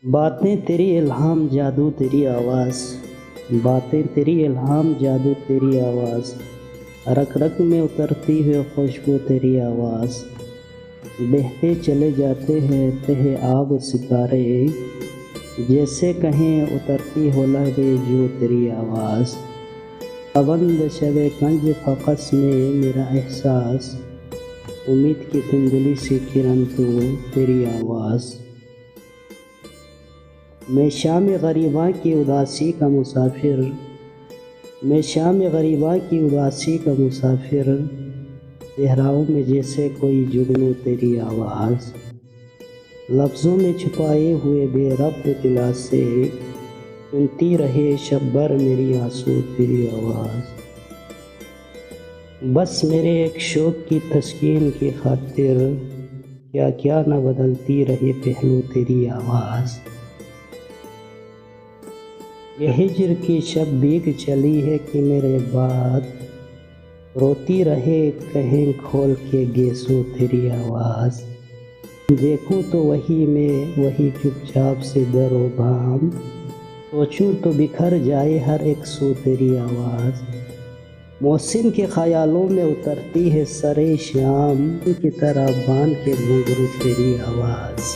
باتیں تیری الہام جادو تیری آواز، باتیں تیری الہام جادو تیری آواز، رگ رگ میں اترتی ہے خوشبو تیری آواز، بہتے چلے جاتے ہیں تہ آب ستارے، جیسے کہیں اترتی ہو لہو جو تیری آواز، پابند شب کنج فقس میں میرا احساس، امید کی دھندلی سی کرن تو تیری آواز۔ میں شام غریباں کی اداسی کا مسافر، میں شام غریباں کی اداسی کا مسافر، صحراؤں میں جیسے کوئی جگنو تیری آواز، لفظوں میں چھپائے ہوئے بے ربط دلا سے، سنتی رہے شب بھر میری آنسو تیری آواز، بس میرے ایک شوق کی تسکین کی خاطر، کیا کیا نہ بدلتی رہے پہلو تیری آواز، یہ ہجر کی شب بیت چلی ہے کہ میرے بعد، روتی رہے کہیں کھول کے گیسو تیری آواز، دیکھوں تو وہی میں وہی چپ چاپ سے در و بام، سوچوں تو بکھر جائے ہر ایک سو تیری آواز، محسن کے خیالوں میں اترتی ہے سرے شام کی طرح باندھ کے گھنگرو تیری آواز۔